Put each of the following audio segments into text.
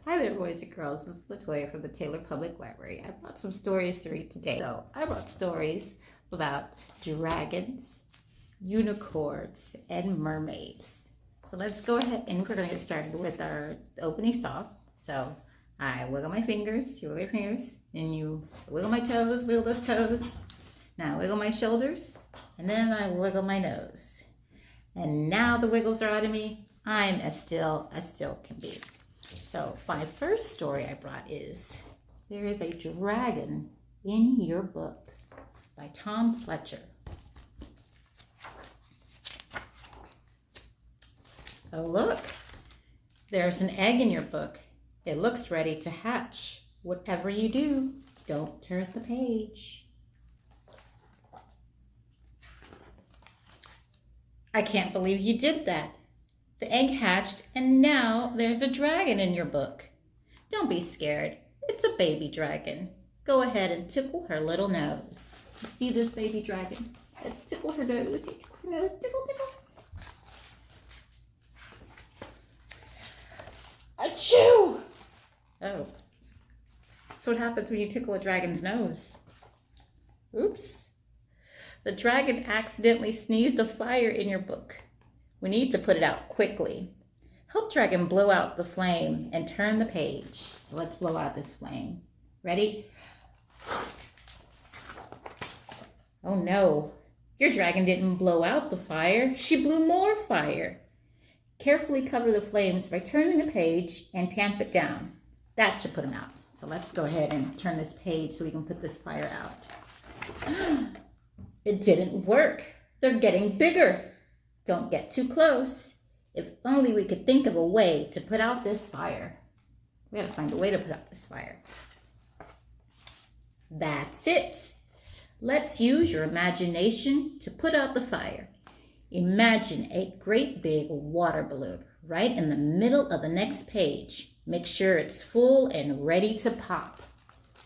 Hi there, boys and girls. This is Latoya from the Taylor Public Library. I brought some stories to read today. So I brought stories about dragons, unicorns, and mermaids. So let's go ahead and we're going to get started with our opening song. So I wiggle my fingers, you wiggle your fingers, and you wiggle my toes, wiggle those toes. Now I wiggle my shoulders, and then I wiggle my nose. And now the wiggles are out of me. I'm as still can be. So my first story I brought is There is a Dragon in Your Book by Tom Fletcher. Oh look, there's an egg in your book. It looks ready to hatch. Whatever you do, don't turn the page. I can't believe you did that. The egg hatched, and now there's a dragon in your book. Don't be scared. It's a baby dragon. Go ahead and tickle her little nose. You see this baby dragon? Let's tickle her nose. You tickle her nose. Tickle, tickle. Achoo! Oh, that's what happens when you tickle a dragon's nose. Oops. The dragon accidentally sneezed a fire in your book. We need to put it out quickly. Help dragon blow out the flame and turn the page. So let's blow out this flame. Ready? Oh no, your dragon didn't blow out the fire. She blew more fire. Carefully cover the flames by turning the page and tamp it down. That should put them out. So let's go ahead and turn this page so we can put this fire out. It didn't work. They're getting bigger. Don't get too close. If only we could think of a way to put out this fire. We gotta find a way to put out this fire. That's it. Let's use your imagination to put out the fire. Imagine a great big water balloon right in the middle of the next page. Make sure it's full and ready to pop.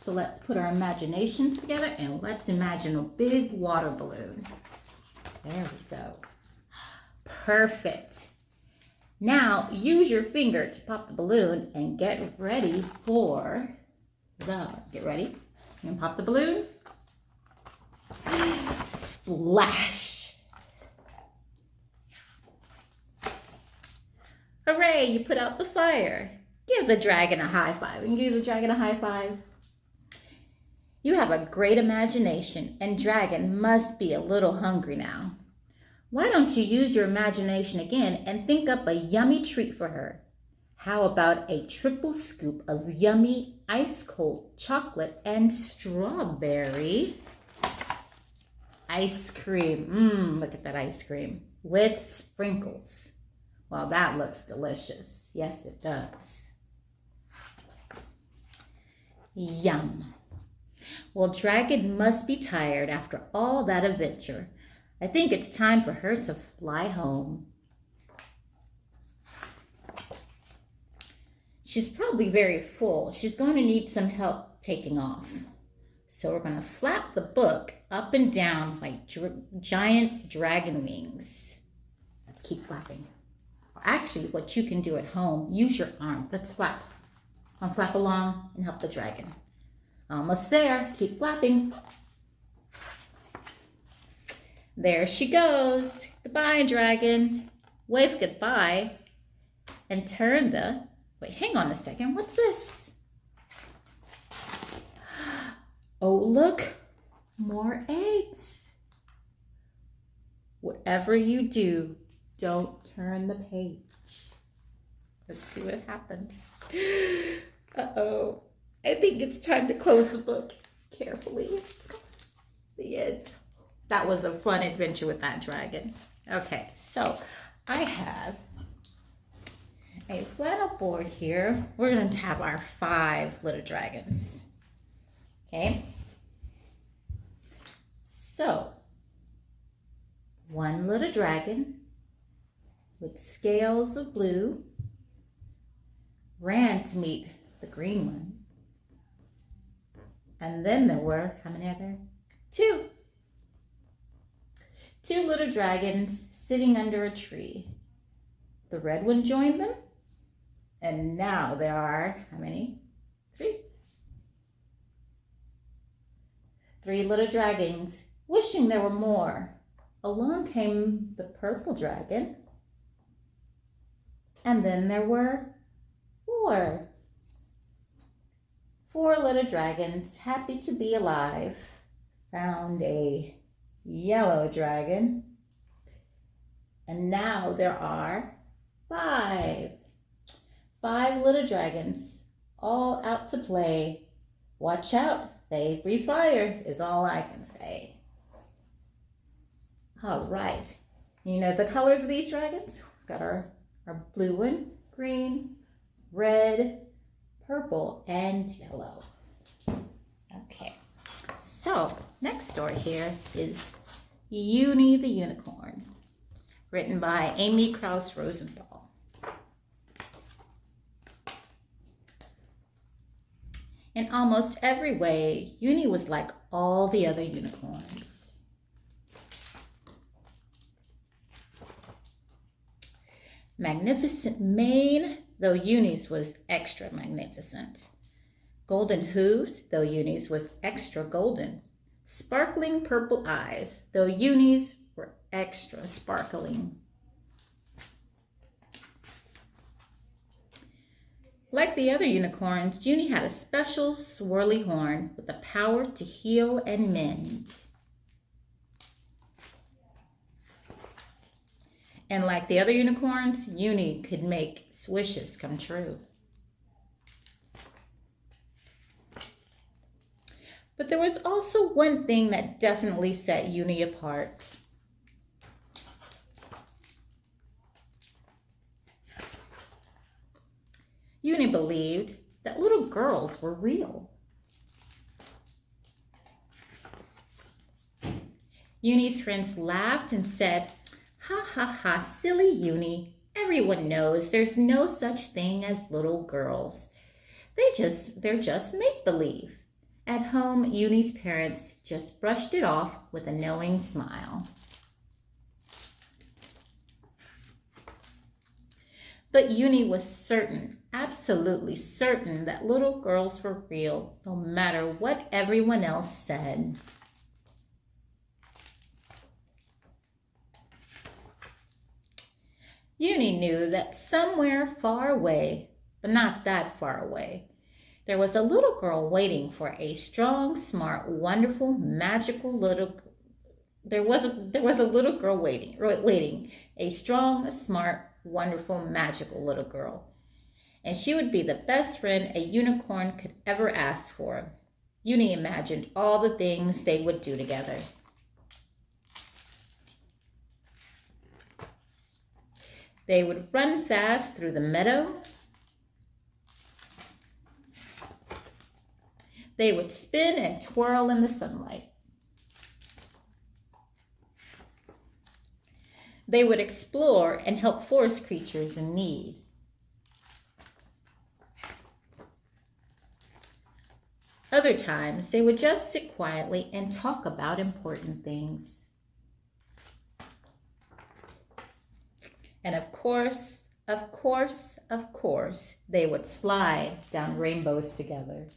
So let's put our imaginations together and let's imagine a big water balloon. There we go. Perfect. Now use your finger to pop the balloon and get ready for get ready and pop the balloon. Splash. Hooray, you put out the fire. Give the dragon a high five. You can give the dragon a high five. You have a great imagination, and dragon must be a little hungry now. Why don't you use your imagination again and think up a yummy treat for her? How about a triple scoop of yummy ice cold chocolate and strawberry ice cream? Look at that ice cream with sprinkles. Well, that looks delicious. Yes, it does. Yum. Well, dragon must be tired after all that adventure. I think it's time for her to fly home. She's probably very full. She's going to need some help taking off. So we're going to flap the book up and down like giant dragon wings. Let's keep flapping. Actually, what you can do at home, use your arms. Let's flap. I'll flap along and help the dragon. Almost there. Keep flapping. There she goes. Goodbye, dragon. Wave goodbye and turn the... Wait, hang on a second. What's this? Oh, look. More eggs. Whatever you do, don't turn the page. Let's see what happens. Uh-oh. I think it's time to close the book carefully. The end. That was a fun adventure with that dragon. Okay, so I have a flannel board here. We're going to have our 5 little dragons. Okay. So, one little dragon with scales of blue ran to meet the green one. And then there were, how many are there? 2. 2 little dragons sitting under a tree. The red one joined them, And now there are, how many? Three. Three little dragons, wishing there were more. Along came the purple dragon. And then there were four. Four little dragons, happy to be alive, found a yellow dragon. And now there are five. Five little dragons, all out to play. Watch out, they breathe fire is all I can say. All right, you know the colors of these dragons? We've got our blue one, green, red, purple, and yellow. Okay, so next story here is Uni the Unicorn, written by Amy Krauss Rosenthal. In almost every way, Uni was like all the other unicorns. Magnificent mane, though Uni's was extra magnificent. Golden hooves, though Uni's was extra golden. Sparkling purple eyes, though Uni's were extra sparkling. Like the other unicorns, Uni had a special swirly horn with the power to heal and mend. And like the other unicorns, Uni could make wishes come true. But there was also one thing that definitely set Uni apart. Uni believed that little girls were real. Uni's friends laughed and said, "Ha ha ha, silly Uni. Everyone knows there's no such thing as little girls. They're just make-believe." At home, Uni's parents just brushed it off with a knowing smile. But Uni was certain, absolutely certain, that little girls were real, no matter what everyone else said. Uni knew that somewhere far away, but not that far away, there was a little girl waiting for a strong, smart, wonderful, magical little. There was a little girl waiting, a strong, smart, wonderful, magical little girl, and she would be the best friend a unicorn could ever ask for. Uni imagined all the things they would do together. They would run fast through the meadow. They would spin and twirl in the sunlight. They would explore and help forest creatures in need. Other times, they would just sit quietly and talk about important things. And of course, they would slide down rainbows together.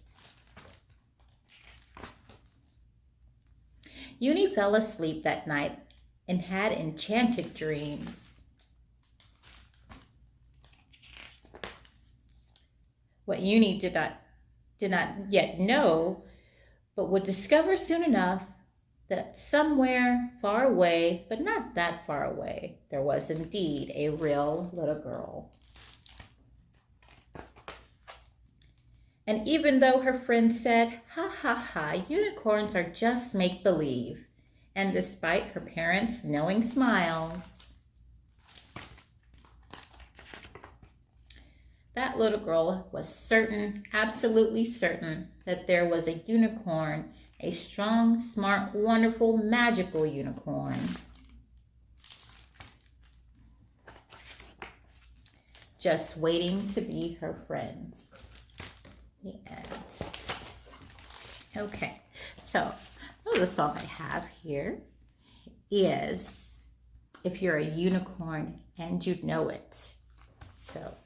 Uni fell asleep that night and had enchanted dreams. What Uni did not yet know, but would discover soon enough, that somewhere far away, but not that far away, there was indeed a real little girl. And even though her friends said, "Ha ha ha, unicorns are just make-believe," and despite her parents' knowing smiles, that little girl was certain, absolutely certain, that there was a unicorn, a strong, smart, wonderful, magical unicorn. Just waiting to be her friend. The end. Okay, so the song I have here is "If You're a Unicorn and You Know It." So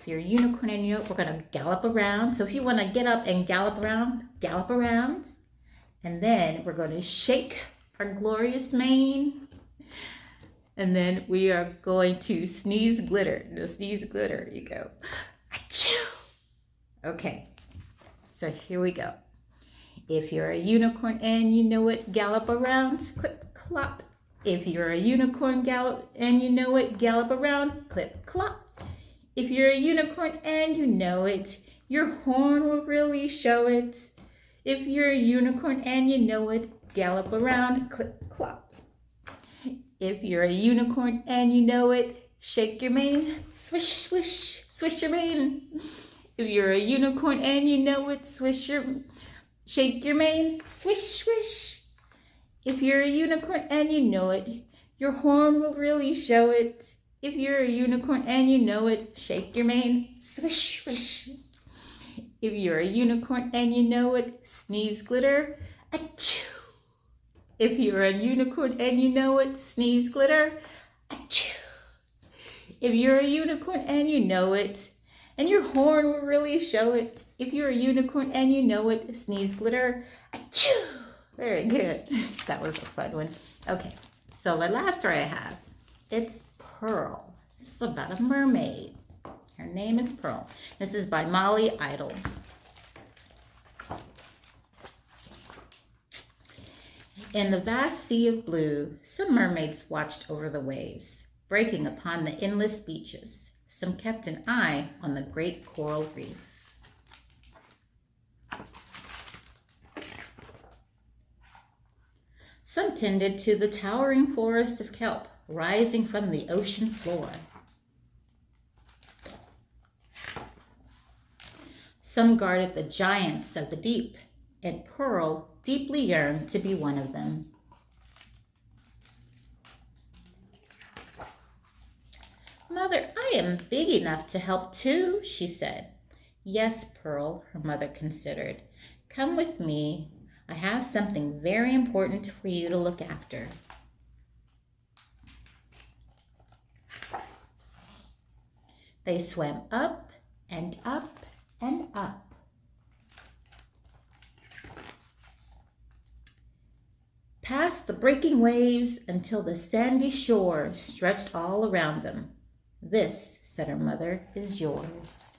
If you're a unicorn and you know it, we're going to gallop around. So if you want to get up and gallop around. And then we're going to shake our glorious mane. And then we are going to sneeze glitter. No, sneeze glitter. You go. Achoo. Okay. So here we go. If you're a unicorn and you know it, gallop around, clip, clop. If you're a unicorn and you know it, gallop around, clip, clop. If you're a unicorn and you know it, your horn will really show it. If you're a unicorn and you know it, gallop around, clip, clop. If you're a unicorn and you know it, shake your mane, swish, swish, swish your mane. If you're a unicorn and you know it, shake your mane, swish, swish. If you're a unicorn and you know it, your horn will really show it. If you're a unicorn and you know it, shake your mane, swish, swish. If you're a unicorn and you know it, sneeze glitter, achoo. If you're a unicorn and you know it, sneeze glitter, achoo. If you're a unicorn and you know it, and your horn will really show it. If you're a unicorn and you know it, sneeze glitter, achoo. Very good. That was a fun one. Okay, so the last story I have, it's Pearl. This is about a mermaid. Her name is Pearl. This is by Molly Idle. In the vast sea of blue, some mermaids watched over the waves, breaking upon the endless beaches. Some kept an eye on the great coral reef. Some tended to the towering forest of kelp rising from the ocean floor. Some guarded the giants of the deep, and Pearl deeply yearned to be one of them. Mother, I am big enough to help too, she said. Yes, Pearl, her mother considered. Come with me. I have something very important for you to look after. They swam up and up and up. Past the breaking waves until the sandy shore stretched all around them. This, said her mother, is yours.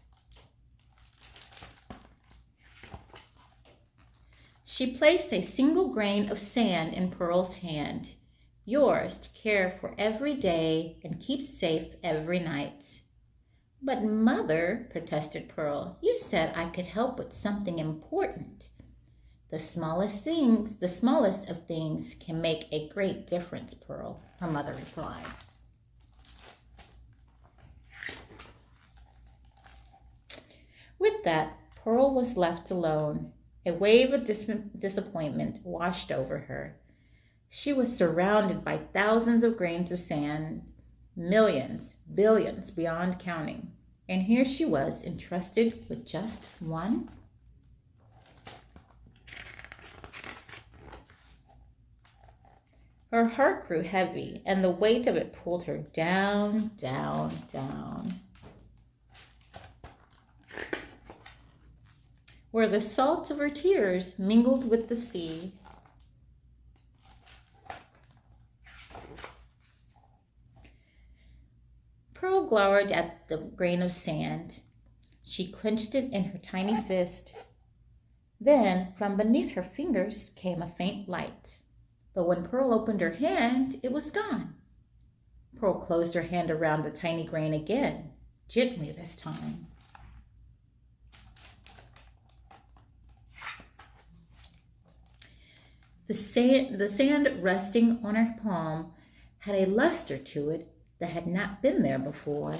She placed a single grain of sand in Pearl's hand, yours to care for every day and keep safe every night. But Mother, protested Pearl, you said I could help with something important. The smallest of things can make a great difference, Pearl, her mother replied. With that, Pearl was left alone. A wave of disappointment washed over her. She was surrounded by thousands of grains of sand, millions, billions beyond counting. And here she was entrusted with just one. Her heart grew heavy, and the weight of it pulled her down, down, down. Where the salt of her tears mingled with the sea. Pearl glowered at the grain of sand. She clenched it in her tiny fist. Then, from beneath her fingers came a faint light. But when Pearl opened her hand, it was gone. Pearl closed her hand around the tiny grain again, gently this time. The sand resting on her palm had a luster to it that had not been there before.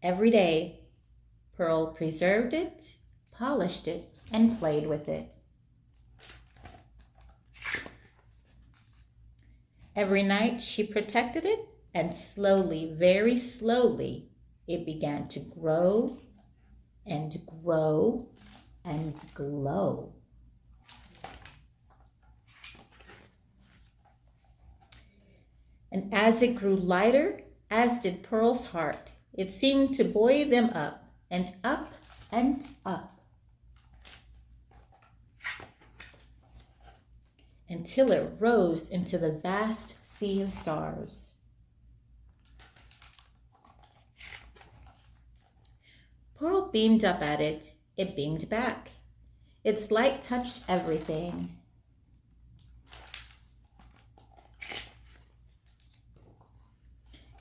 Every day, Pearl preserved it, polished it, and played with it. Every night she protected it, and slowly, very slowly, it began to grow and grow and glow. And as it grew lighter, as did Pearl's heart, it seemed to buoy them up and up and up, until it rose into the vast sea of stars. Pearl beamed up at it. It beamed back. Its light touched everything.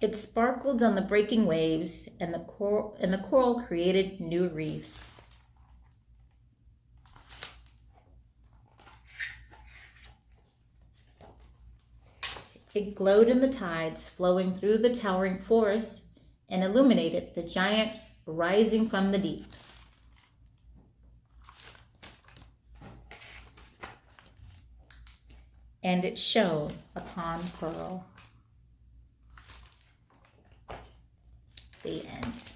It sparkled on the breaking waves, and the coral created new reefs. It glowed in the tides flowing through the towering forest and illuminated the giants rising from the deep. And it shone upon Pearl. The end.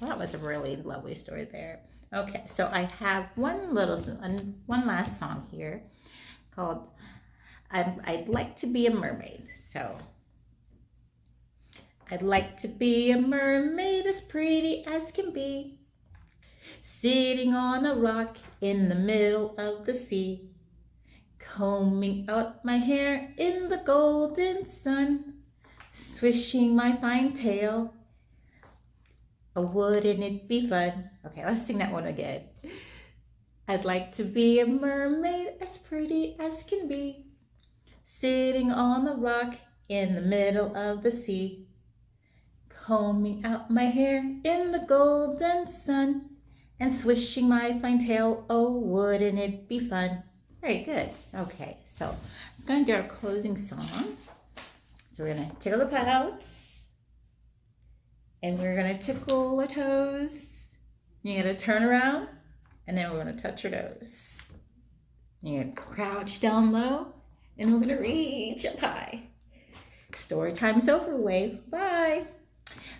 Well, that was a really lovely story there. Okay, so I have one last song here called I'd Like to Be a Mermaid. So, I'd like to be a mermaid as pretty as can be, sitting on a rock in the middle of the sea, combing out my hair in the golden sun, swishing my fine tail. Oh, wouldn't it be fun? Okay, let's sing that one again. I'd like to be a mermaid as pretty as can be, sitting on the rock in the middle of the sea, combing out my hair in the golden sun, and swishing my fine tail. Oh, wouldn't it be fun? Very good. Okay, so let's go and do our closing song. So we're going to tickle the clouds. And we're going to tickle our toes. You're going to turn around. And then we're going to touch your toes. You're going to crouch down low. And we're going to reach up high. Story time's over. Wave. Bye.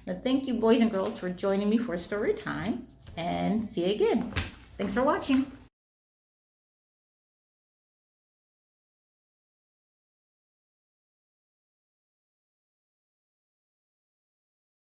Now, thank you, boys and girls, for joining me for story time. And see you again. Thanks for watching.